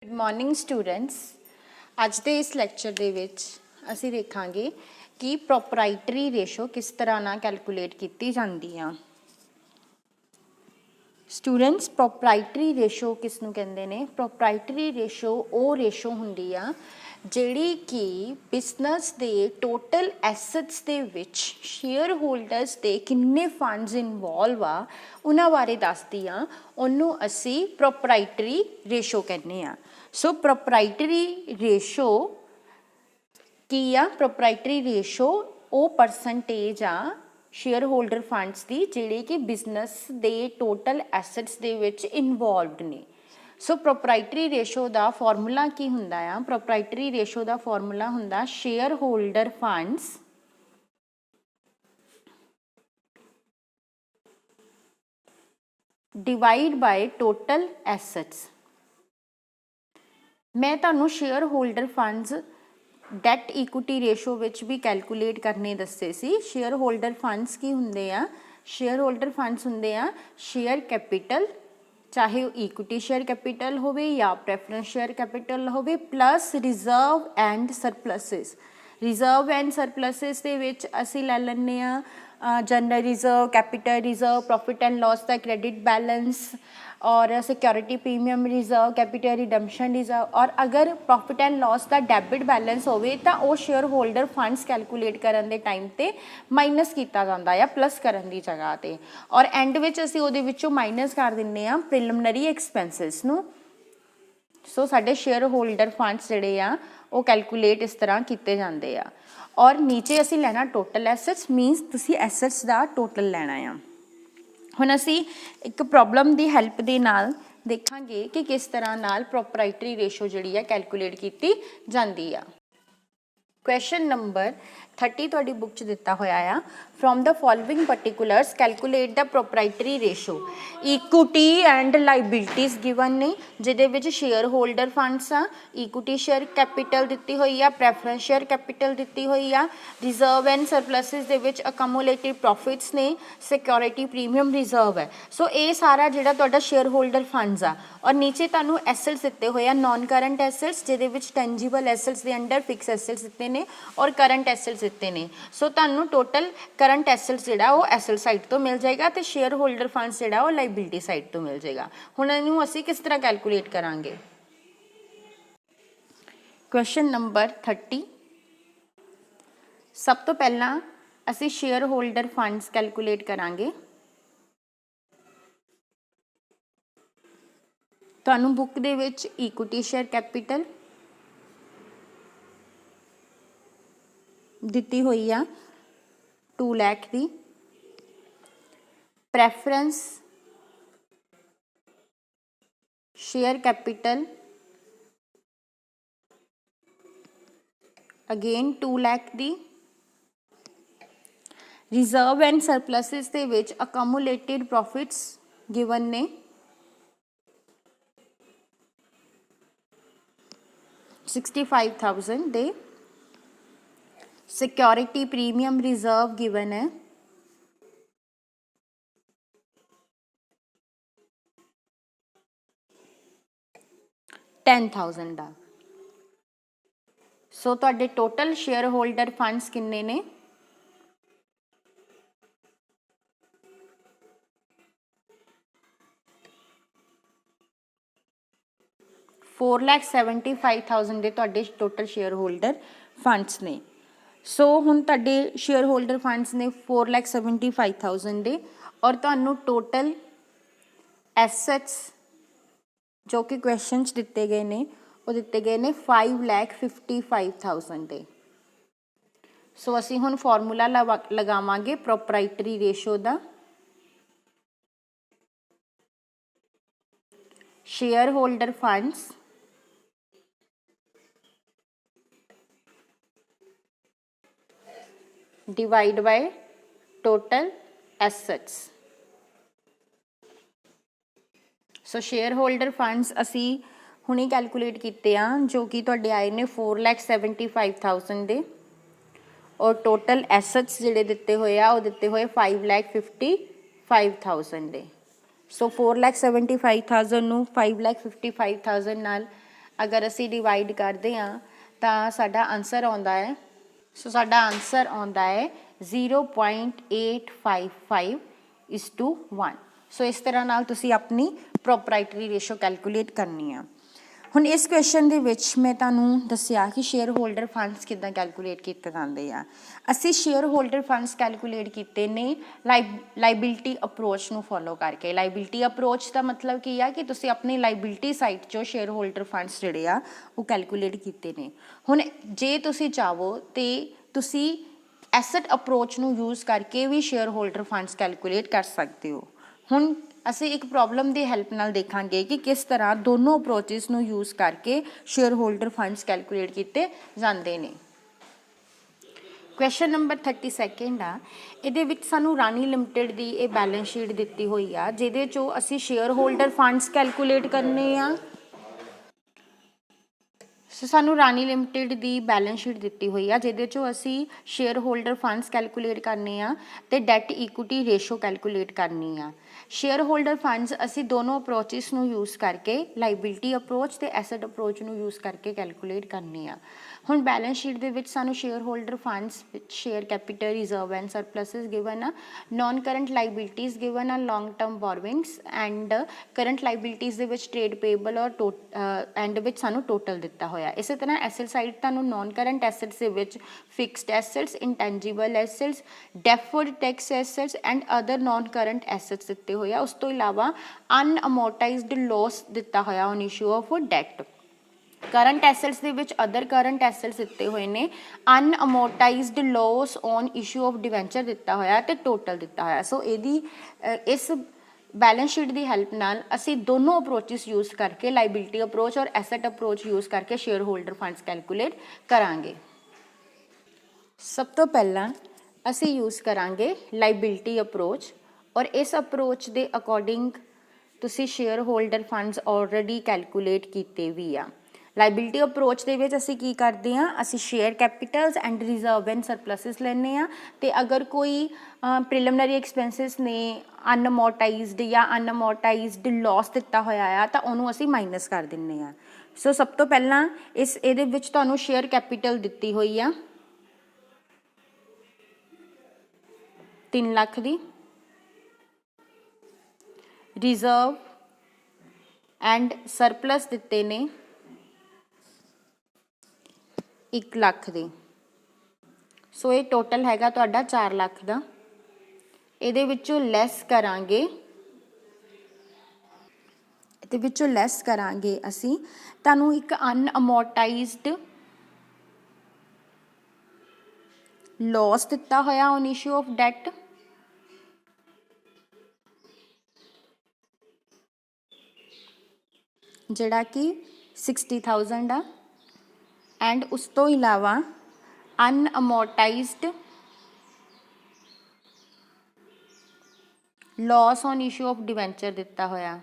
Good morning students. अज के इस lecture दे विच असीं देखांगे कि प्रोपराइटरी रेशो किस तरह ना कैलकुलेट की जाती है। स्टूडेंट्स प्रोपराइटरी रेशो किसनूं कहंदे ने? प्रोपराइटरी रेशो वो रेशो हुंदी आ जिहड़ी कि बिजनस दे टोटल एसेट्स दे विच शेयर होल्डर्स दे किन्ने फंड्स इनवॉल्व आ उन्हां बारे दसदी आ। उन्नूं असीं प्रोपराइटरी रेशो कहने आ। सो प्रोपराइटरी रेशो की आ? प्रोपराइटरी रेशो वो परसेंटेज आ शेयर होल्डर फंड्स की जिहड़े कि बिजनस दे टोटल एसेट्स दे विच इनवॉल्वड ने। सो प्रोपराइटरी रेशो का फॉर्मूला की हुंदा आ? प्रोपराइटरी रेशो का फॉर्मूला हुंदा share holder funds divide by total assets. मैं तुहानूं share holder funds that equity ratio विच भी कैलकुलेट करने दस्से सी। शेयर होल्डर फंड्स की हुंदे आ? शेयर होल्डर फंड्स हुंदे आ शेयर कैपिटल, चाहे इक्विटी शेयर कैपिटल होवे या प्रेफरेंस शेयर कैपिटल होवे, plus reserve and surpluses. Reserve and surpluses दे विच असीं लै लैंदे आ general reserve, capital reserve, profit and loss का क्रेडिट बैलेंस और security premium reserve, capital redemption reserve. और अगर प्रॉफिट एंड लॉस का डेबिट बैलेंस होवे तां वो शेयर होल्डर फंड्स कैलकुलेट करन दे टाइम ते माइनस किया जाता है प्लस करन दी जगह ते। और एंड विच असीं उहदे विचों माइनस कर दिंदे आ प्रिलिमिनरी एक्सपेंसिस नूं। सो साडे शेयर होल्डर फंड्स जिहड़े आ वो कैलकुलेट इस तरह किए जाते हैं। और नीचे असीं लैना टोटल एसेट्स, मीनस तुसीं एसेट्स का टोटल लैना आ। हुण असीं एक प्रॉब्लम की हैल्प दे नाल देखांगे कि किस तरह नाल प्रोपराइटरी रेशो जिहड़ी है कैलकुलेट की जाती है। क्वेश्चन नंबर 30 तुहाडी बुक च दिता होया आ। From the following particulars calculate the proprietary ratio. Equity and liabilities given ने जिहदे विच शेयर होल्डर फंड्स आ, इक्विटी शेयर कैपिटल दिती हुई आ, प्रेफरेंस शेयर कैपिटल दिती हुई आ, रिजर्व एंड सरप्लसिस दे विच अकमुलेटिव प्रॉफिट्स ने, सिक्योरिटी प्रीमियम रिजर्व है। सो ये सारा जिहड़ा तुहाडा शेयर होल्डर फंड्स आ। और नीचे तुहानूं एसेट्स दिते हुए आ नॉन करंट एसेट्स जिहदे विच टेंजीबल एसेट्स दे अंडर फिक्स एसेट्स दिते ने और करंट एसेट्स दिते ने। सो तुहानूं टोटल करंट एसेट्स जिहड़ा वो एसेट साइड तो मिल जाएगा तो शेयर होल्डर फंड्स जिहड़ा वो लाइबिलिटी साइड तो मिल जाएगा। हुण इहनूं असीं किस तरह कैलकुलेट करांगे? क्वेश्चन नंबर 30 सब तो पहला असीं शेयर होल्डर फंड्स कैलकुलेट करांगे। तुहानूं बुक दे विच इक्विटी शेयर कैपिटल दिती हुई आ 2 लाख की, preference share capital again 2 lakh की, रिजर्व एंड सरप्लसिस दे विच अकमुलेटेड प्रॉफिट्स गिवन ने 65,000 दे, सिक्योरिटी प्रीमियम रिजर्व गिवन है 10,000 का। सो तुहाडे टोटल शेयर होल्डर फंड्स किन्ने ने? $4,75,000 ਦੇ ਤੁਹਾਡੇ टोटल शेयर होल्डर फंड्स ने। सो हुण तुहाडे शेयर होल्डर फंड्स ने 4,75,000 ਦੇ और तुहानूं टोटल एसेट्स जो कि क्वेश्चन दिते गए ने वो दिते गए ने 5,55,000 ਦੇ। सो असीं हुण फॉर्मूला लगावांगे प्रोपराइटरी रेशो का। Share holder funds divide by total assets. So share holder funds असी हुणे कैलकुलेट किए हैं जो कि तुहाडे आए ने 4,75,000 दे और टोटल एसेट्स जिहड़े दिते हुए आ वो दिते हुए 5,55,000 दे। सो 4,75,000 नूं 5,55,000 नाल अगर असी डिवाइड करते हाँ तो साडा आंसर आउंदा है, सो साडा आंसर आउंदा है 0.855:1। सो इस तरह नाल तुसी अपनी प्रोपराइटरी रेशो कैलकुलेट करनी है। ਹੁਣ ਇਸ ਕੁਐਸਚਨ ਦੇ ਵਿੱਚ ਮੈਂ ਤੁਹਾਨੂੰ ਦੱਸਿਆ ਕਿ ਸ਼ੇਅਰ ਹੋਲਡਰ ਫੰਡਸ ਕਿੱਦਾਂ ਕੈਲਕੂਲੇਟ ਕੀਤੇ ਜਾਂਦੇ ਆ। ਅਸੀਂ ਸ਼ੇਅਰ ਹੋਲਡਰ ਫੰਡਸ ਕੈਲਕੂਲੇਟ ਕੀਤੇ ਨੇ ਲਾਇਬਿਲਿਟੀ ਅਪਰੋਚ ਨੂੰ ਫੋਲੋ ਕਰਕੇ। ਲਾਇਬਿਲਿਟੀ ਅਪਰੋਚ ਦਾ ਮਤਲਬ ਕੀ ਆ ਕਿ ਤੁਸੀਂ ਆਪਣੀ ਲਾਇਬਿਲਿਟੀ ਸਾਈਡ 'ਚੋਂ ਸ਼ੇਅਰ ਹੋਲਡਰ ਫੰਡਸ ਜਿਹੜੇ ਆ ਉਹ ਕੈਲਕੂਲੇਟ ਕੀਤੇ ਨੇ। ਹੁਣ ਜੇ ਤੁਸੀਂ ਚਾਹੋ ਤੇ ਤੁਸੀਂ ਐਸਟ ਅਪਰੋਚ ਨੂੰ ਯੂਜ਼ ਕਰਕੇ ਵੀ ਸ਼ੇਅਰ ਹੋਲਡਰ ਫੰਡਸ ਕੈਲਕੂਲੇਟ ਕਰ ਸਕਦੇ ਹੋ। ਹੁਣ ਅਸੀਂ ਇੱਕ ਪ੍ਰੋਬਲਮ ਦੀ ਹੈਲਪ ਨਾਲ ਦੇਖਾਂਗੇ ਕਿ ਕਿਸ ਤਰ੍ਹਾਂ ਦੋਨੋਂ ਅਪਰੋਚਿਸ ਨੂੰ ਯੂਜ਼ ਕਰਕੇ ਸ਼ੇਅਰ ਹੋਲਡਰ ਫੰਡਸ ਕੈਲਕੂਲੇਟ ਕੀਤੇ ਜਾਂਦੇ ਨੇ। ਕੁਐਸਚਨ ਨੰਬਰ 32 ਆ, ਇਹਦੇ ਵਿੱਚ ਸਾਨੂੰ ਰਾਣੀ ਲਿਮਟਿਡ ਦੀ ਇਹ ਬੈਲੈਂਸ ਸ਼ੀਟ ਦਿੱਤੀ ਹੋਈ ਆ, ਜਿਹਦੇ 'ਚੋਂ ਅਸੀਂ ਸ਼ੇਅਰ ਹੋਲਡਰ ਫੰਡਸ ਕੈਲਕੂਲੇਟ ਕਰਨੇ ਆ। ਸੋ ਸਾਨੂੰ ਰਾਣੀ ਲਿਮਟਿਡ ਦੀ ਬੈਲੈਂਸ ਸ਼ੀਟ ਦਿੱਤੀ ਹੋਈ ਆ, ਜਿਹਦੇ 'ਚੋਂ ਅਸੀਂ ਸ਼ੇਅਰ ਹੋਲਡਰ ਫੰਡਸ ਕੈਲਕੂਲੇਟ ਕਰਨੇ ਆ ਅਤੇ ਡੈਟ ਇਕੁਇਟੀ ਰੇਸ਼ੋ ਕੈਲਕੂਲੇਟ ਕਰਨੀ ਆ। ਸ਼ੇਅਰ ਹੋਲਡਰ ਫੰਡਸ ਅਸੀਂ ਦੋਨੋਂ ਅਪਰੋਚਿਸ ਨੂੰ ਯੂਜ਼ ਕਰਕੇ ਲਾਇਬਿਲਿਟੀ ਅਪਰੋਚ ਅਤੇ ਐਸਟ ਅਪਰੋਚ ਨੂੰ ਯੂਜ਼ ਕਰਕੇ ਕੈਲਕੂਲੇਟ ਕਰਨੀ ਆ। ਹੁਣ ਬੈਲੈਂਸ ਸ਼ੀਟ ਦੇ ਵਿੱਚ ਸਾਨੂੰ ਸ਼ੇਅਰ ਹੋਲਡਰ ਫੰਡਸ ਵਿੱਚ share capital, reserve and surpluses given ਆ, ਨੋਨ ਕਰੰਟ ਲਾਇਬਿਲਿਟੀਜ਼ ਗਿਵਨ ਆ, long term borrowings and current liabilities ਦੇ ਵਿੱਚ ਟ੍ਰੇਡ ਪੇਬਲ ਔਰ ਐਂਡ ਵਿੱਚ ਸਾਨੂੰ ਟੋਟਲ ਦਿੱਤਾ ਹੋਇਆ। ਇਸੇ ਤਰ੍ਹਾਂ ਐਸਟ ਸਾਈਡ ਤੁਹਾਨੂੰ ਨੋਨ ਕਰੰਟ ਐਸਟਸ ਦੇ ਵਿੱਚ fixed assets, intangible assets, deferred tax assets and other non current assets ਦਿੱਤੇ ਹੋਏ ਆ। ਉਸ ਤੋਂ ਇਲਾਵਾ ਅਨਅਮੋਰਟਾਈਜ਼ਡ ਲੋਸ ਦਿੱਤਾ ਹੋਇਆ on issue of debt. Current assets ਦੇ ਵਿੱਚ ਅਦਰ ਕਰੰਟ ਐਸਟਸ ਦਿੱਤੇ ਹੋਏ ਨੇ, unamortized loss on issue of debenture ਦਿੱਤਾ ਹੋਇਆ ਅਤੇ ਟੋਟਲ ਦਿੱਤਾ ਹੋਇਆ। ਸੋ ਇਹਦੀ ਇਸ बैलेंस शीट की हेल्प नाल असी दोनों अप्रोचिस यूज़ करके लाइबिलिटी अप्रोच और एसेट अप्रोच यूज़ करके शेयर होल्डर फंड्स कैलकुलेट करांगे। सब तो पहला असी यूज़ करांगे लाइबिलिटी अप्रोच और इस अप्रोच के अकॉर्डिंग तुसी share holder funds already calculate किए भी आ। लाइबिलिटी अप्रोच के विच असी की करते हैं, असी share capitals and reserve and surpluses लैने आ ते अगर कोई प्रिलिमिनरी एक्सपेंसिस ने अनअमोरटाइज्ड या अनअमोरटाइज्ड लॉस दिता होया आ तो उन्होंने असी माइनस कर दिंने आ। सो सब तो पहला इस इहदे विच तुहानूं शेयर कैपिटल दिती हुई आ 3 लाख दी, रिजर्व एंड सरप्लस दिते ने 1 लाख दी। सो ये टोटल हैगा तुहाडा 4 लाख का। ਇਹਦੇ ਵਿੱਚੋਂ ਲੈਸ ਕਰਾਂਗੇ ਅਸੀਂ ਤੁਹਾਨੂੰ ਇੱਕ ਅਨਅਮੋਰਟਾਈਜ਼ਡ ਲੌਸ ਦਿੱਤਾ ਹੋਇਆ ਔਨ ਇਸ਼ੂ ਆਫ ਡੈਟ, ਜਿਹੜਾ ਕਿ 60,000 ਆ, ਐਂਡ ਉਸ ਤੋਂ ਇਲਾਵਾ unamortized loss on issue of debenture दिता होया,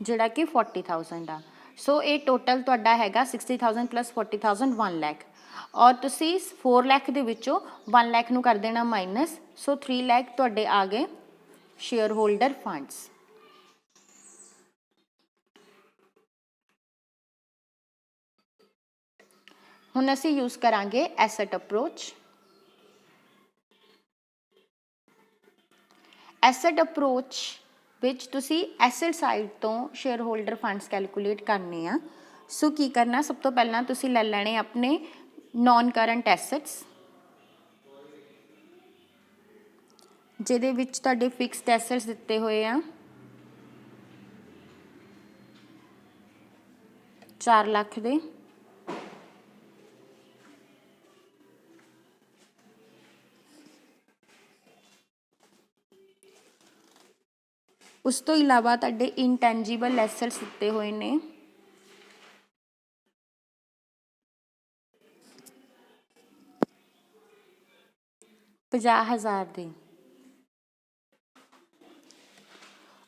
जिहड़ा कि 40,000 आ। सो ये टोटल तुहाडा हैगा 60,000 प्लस 40,000 1 लाख, और तुसी 4 लाख दे विचों 1 लाख नूं कर देना माइनस। सो 3 लाख तुहाडे आ गए शेयर होल्डर फंड्स। हुण असी यूज़ करांगे asset approach. Asset approach which तुसी एसेट साइड तो शेयर होल्डर फंड्स कैलकुलेट करने आ। सो की करना, सब तो पहला तुसी ले लेने अपने नॉन करंट एसेट्स, जिहदे विच तुहाडे फिक्सड एसेट्स दिते हुए आ 4 लाख दे, उस तो इलावा तुहाडे इंटेंजिबल एसेट्स दिते हुए ने 50,000 दे,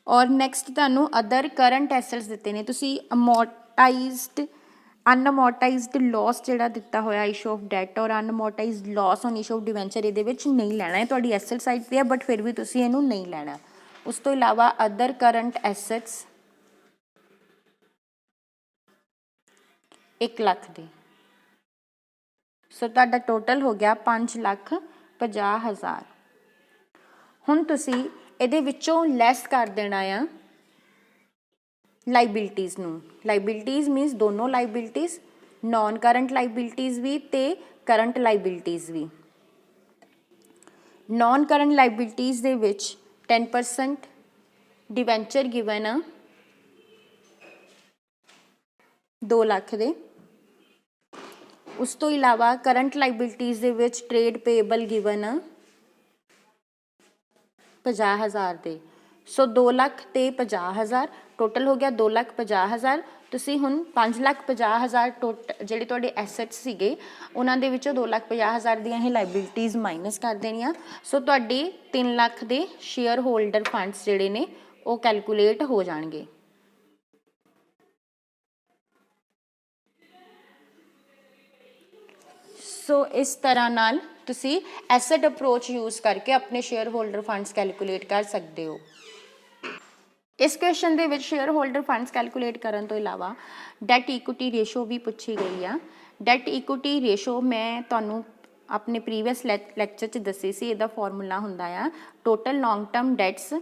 और नैक्सट तुहानूं अदर करंट एसेट्स दिते ने। तुसी अमोरटाइज्ड ਅਨਅਮੋਰਟਾਈਜ਼ਡ ਲੋਸ ਜਿਹੜਾ ਦਿੱਤਾ ਹੋਇਆ ਇਸ਼ੂ ਆਫ ਡੈਟ ਔਰ ਅਨਅਮੋਰਟਾਈਜ਼ਡ ਲੋਸ ਔਨ ਇਸ਼ੂ ਆਫ ਡਿਵੈਂਚਰ ਇਹਦੇ ਵਿੱਚ ਨਹੀਂ ਲੈਣਾ ਹੈ, ਤੁਹਾਡੀ ਐਸਟ ਸਾਈਡ ਤੇ ਹੈ ਬਟ ਫਿਰ ਵੀ ਤੁਸੀਂ ਇਹਨੂੰ ਨਹੀਂ ਲੈਣਾ। ਉਸ ਤੋਂ ਇਲਾਵਾ ਅਦਰ ਕਰੰਟ ਐਸੈਟਸ 1 ਲੱਖ ਦੇ, ਸੋ ਤੁਹਾਡਾ ਟੋਟਲ ਹੋ ਗਿਆ 5,50,000। ਹੁਣ ਤੁਸੀਂ ਇਹਦੇ ਵਿੱਚੋਂ ਲੈਸ ਕਰ ਦੇਣਾ ਆ ਲਾਈਬਿਲਿਟੀਜ਼ ਨੂੰ। ਲਾਈਬਿਲਿਟੀਜ਼ ਮੀਨਸ ਦੋਨੋਂ ਲਾਈਬਿਲਿਟੀਜ਼, ਨॉन ਕਰੰਟ ਲਾਈਬਿਲਿਟੀਜ਼ ਵੀ ਤੇ ਕਰੰਟ ਲਾਈਬਿਲਿਟੀਜ਼ ਵੀ। ਨॉन ਕਰੰਟ ਲਾਈਬਿਲਿਟੀਜ਼ ਦੇ ਵਿੱਚ 10% ਡਿਵੈਂਚਰ ਗਿਵਨ ਆ 2 ਲੱਖ ਦੇ। ਉਸ ਤੋਂ ਇਲਾਵਾ ਕਰੰਟ ਲਾਈਬਿਲਿਟੀਜ਼ ਦੇ ਵਿੱਚ ਟ੍ਰੇਡ ਪੇਏਬਲ ਗਿਵਨ ਆ 50,000 ਦੇ। ਸੋ 2 ਲੱਖ ਤੇ 50,000 ਟੋਟਲ ਹੋ ਗਿਆ 2,50,000। ਤੁਸੀਂ ਹੁਣ 5,50,000 ਜਿਹੜੇ ਤੁਹਾਡੇ ਐਸੈਟਸ ਸੀਗੇ ਉਹਨਾਂ ਦੇ ਵਿੱਚੋਂ 2,50,000 ਦੀਆਂ ਇਹ ਲਾਇਬਿਲਿਟੀਜ਼ ਮਾਈਨਸ ਕਰ ਦੇਣੀਆਂ। ਸੋ ਤੁਹਾਡੇ 3 ਲੱਖ ਦੇ ਸ਼ੇਅਰ ਹੋਲਡਰ ਫੰਡਸ ਜਿਹੜੇ ਨੇ ਉਹ ਕੈਲਕੂਲੇਟ ਹੋ ਜਾਣਗੇ। ਸੋ ਇਸ ਤਰ੍ਹਾਂ ਨਾਲ ਤੁਸੀਂ ਐਸੈਟ ਅਪਰੋਚ ਯੂਜ਼ ਕਰਕੇ ਆਪਣੇ ਸ਼ੇਅਰ ਹੋਲਡਰ ਫੰਡਸ ਕੈਲਕੂਲੇਟ ਕਰ ਸਕਦੇ ਹੋ। ਇਸ ਕੁਐਸਚਨ ਦੇ ਵਿੱਚ ਸ਼ੇਅਰ ਹੋਲਡਰ ਫੰਡਸ ਕੈਲਕੂਲੇਟ ਕਰਨ ਤੋਂ ਇਲਾਵਾ ਡੈਟ ਇਕੁਇਟੀ ਰੇਸ਼ੋ ਵੀ ਪੁੱਛੀ ਗਈ ਆ। ਡੈਟ ਇਕੁਇਟੀ ਰੇਸ਼ੋ ਮੈਂ ਤੁਹਾਨੂੰ ਆਪਣੇ ਪ੍ਰੀਵੀਅਸ ਲੈਕਚਰ 'ਚ ਦੱਸੀ ਸੀ। ਇਹਦਾ ਫਾਰਮੂਲਾ ਹੁੰਦਾ ਆ total long term that's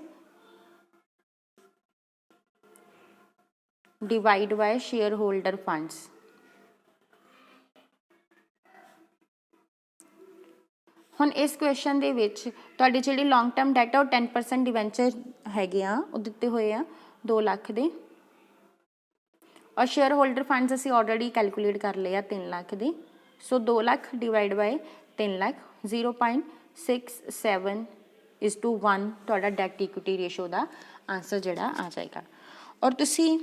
divide ਬਾय share holder funds. ਹੁਣ ਇਸ ਕੁਐਸਚਨ ਦੇ ਵਿੱਚ ਤੁਹਾਡੀ ਜਿਹੜੀ ਲੌਂਗ ਟਰਮ ਡੈਟ ਆ ਉਹ 10% ਡਿਵੈਂਚਰ ਹੈਗੇ ਆ, ਉਹ ਦਿੱਤੇ ਹੋਏ ਆ 2 ਲੱਖ ਦੇ। ਔਰ ਸ਼ੇਅਰ ਹੋਲਡਰ ਫੰਡਸ ਅਸੀਂ ਆਲਰੇਡੀ ਕੈਲਕੂਲੇਟ ਕਰ ਲਏ ਆ 3 ਲੱਖ ਦੇ। So 2 lakh divide by 3 lakh 0.67:1 ਤੁਹਾਡਾ ਡੈਟ ਇਕੁਇਟੀ ਰੇਸ਼ੋ ਦਾ ਆਂਸਰ ਜਿਹੜਾ ਆ ਜਾਏਗਾ। ਔਰ ਤੁਸੀਂ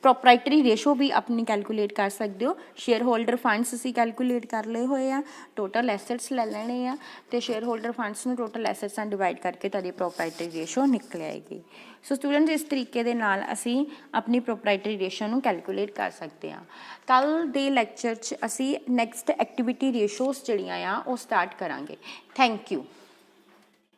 ਪ੍ਰੋਪਰਾਈਟਰੀ ਰੇਸ਼ੋ ਵੀ ਆਪਣੀ ਕੈਲਕੂਲੇਟ ਕਰ ਸਕਦੇ ਹੋ। ਸ਼ੇਅਰ ਹੋਲਡਰ ਫੰਡਸ ਅਸੀਂ ਕੈਲਕੂਲੇਟ ਕਰ ਲਏ ਹੋਏ ਆ, ਟੋਟਲ ਐਸੈਟਸ ਲੈ ਲੈਣੇ ਆ ਤੇ ਸ਼ੇਅਰ ਹੋਲਡਰ ਫੰਡਸ ਨੂੰ ਟੋਟਲ ਐਸੈਟਸ ਨਾਲ ਡਿਵਾਈਡ ਕਰਕੇ ਤੁਹਾਡੀ ਪ੍ਰੋਪਰਾਈਟਰੀ ਰੇਸ਼ੋ ਨਿਕਲ ਆਏਗੀ। ਸੋ ਸਟੂਡੈਂਟਸ ਇਸ ਤਰੀਕੇ ਦੇ ਨਾਲ ਅਸੀਂ ਆਪਣੀ ਪ੍ਰੋਪਰਾਈਟਰੀ ਰੇਸ਼ੋ ਨੂੰ ਕੈਲਕੂਲੇਟ ਕਰ ਸਕਦੇ ਹਾਂ। ਕੱਲ੍ਹ ਦੇ ਲੈਕਚਰ 'ਚ ਅਸੀਂ ਨੈਕਸਟ ਐਕਟੀਵਿਟੀ ਰੇਸ਼ੋਸ ਜਿਹੜੀਆਂ ਆ ਉਹ ਸਟਾਰਟ ਕਰਾਂਗੇ। Thank you.